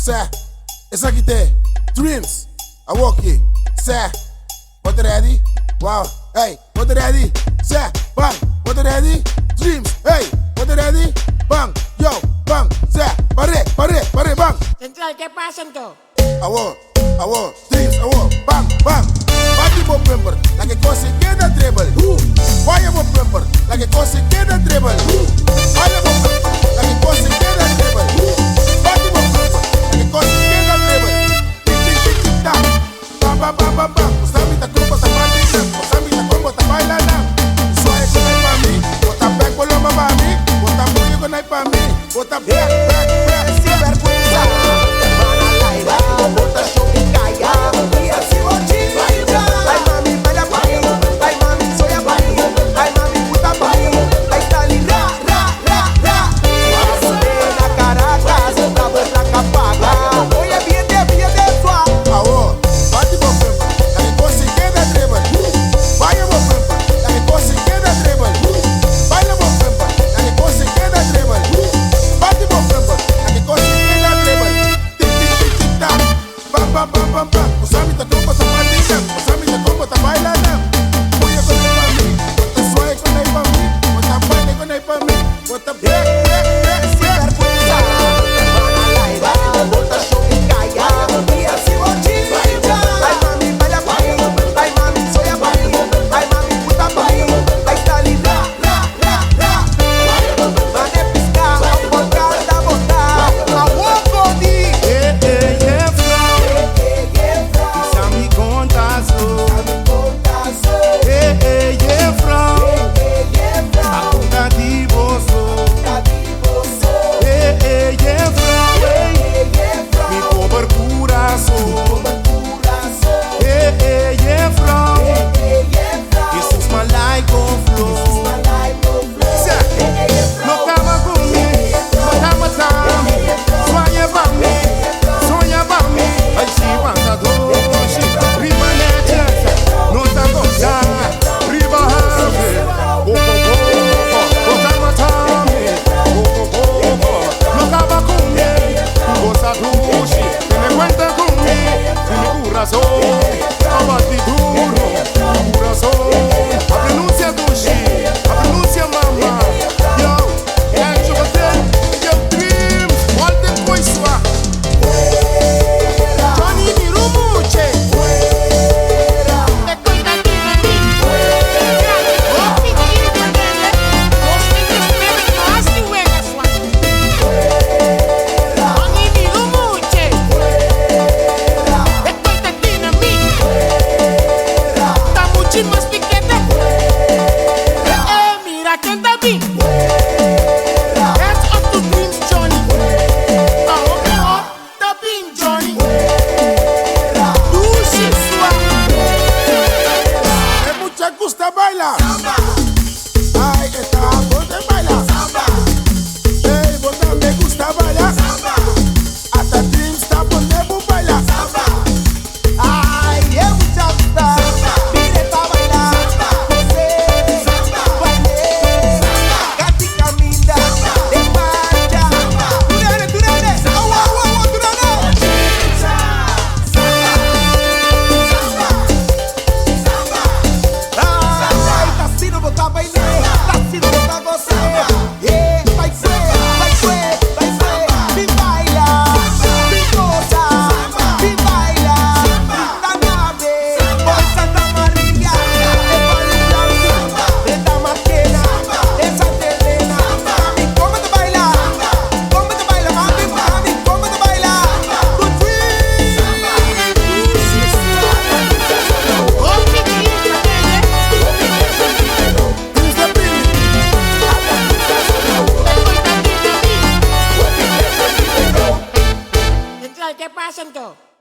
Say, it's like it there. Dreams. I walk here. Say, what ready? Wow. Hey, what ready? Say, bang. What ready? Dreams. Hey, what ready? Bang. Yo, bang. Say, pare, bang. Central, ¿qué pasa entonces? I want, dreams, I want, bang, bang. Body mo member, like a cosa que da treble. Why mo member, like a cosa que da treble. Why mo member, like a cosa que da treble. Body mo member, like a cosa que da treble. Tik tik tik tik tak, bam bam bam bam bam. Usami ta combo ta bandi nam, usami ta combo ta baila nam. Suave con el pa mi, bota back bolo mama mi, bota pollo con el pa mi, bota back back. Sin vergüenza. Bota show y calla. Y así bochilla. Ay mami, baila pa' mí. Ay mami, soy a pa' mí. Ay mami, puta pa' mí. Ay Stali, ra, ra, ra, ra. Condena Caracas, otra vez la capaga. Oye, viene suave. Aô, bate bom pempa, la que consigue da treble. Vaya bom pempa, la que consigue da treble. Baila bom pempa, la que consigue da treble. Bate bom pempa, la que consigue da treble. Tic tic tic tic tac, bam bam bam bam bam. Usami ta combo ta bandina, usami ta combo ta bailana. Puya con el pa mí, bota suave con el pa mí, bota baile con el pa mí, bota back back back. Sin vergüenza. Van al aire. Bota show y calla. Y así bochilla. Ay mami, baila pa' mí. Ay mami, soy a pa' mí. Ay mami, puta pa' mí. Ay Stali, ra, ra, ra, ra. Mane pisca, bota, bota. A walk on the. Sami contazo, Akunda divoso, mi pobre corazón, Jesus my life on flow. No cama conmigo, matama tami, sonha pra mim, aí se passa doce, rimanete, não tá gozando, riba rave, matama tami, no cama conmigo, goza doce, me cuenta conmigo, mi corazón, abate duro, corazón, a pronúncia doce, a pronúncia mama, yo, yo dreams, all the boys swap. Johnny Mirumuche, Te cuenta a ti de mí. Oh, mi querido Mandela. Vos tienes bebé, no has ni juegas, Juan. Johnny Mirumuche. Te cuenta a ti de mí. Está mucho más piquete. Mira que está bien. Heads up to dreams, Johnny. Oh, está bien, Johnny. Dulce suave. Que mucha gusta baila. Ay, esta bota baila. Hey, bota me gusta baila. Hasta dreams está ponemos baila. Ay, es mucha gusta. Vine pa' bailar. Baile. Gati camina. De marcha. Turane. Turane. Ay, Tassino bota bailar. Tassino bota gozar. Yeah, vai ser. Vem baila. Vem goza. Vem baila. Da nave. Por Santa Maria. De Palo Blanco. De Damaquena. De Santa Helena. Mami, como te baila? Como te baila, mami? Como te baila? Tu dream. Oh, mi querido Mandela. Dreams the bring it. Te cuenta a ti de mí. Central, ¿qué pasa entonces?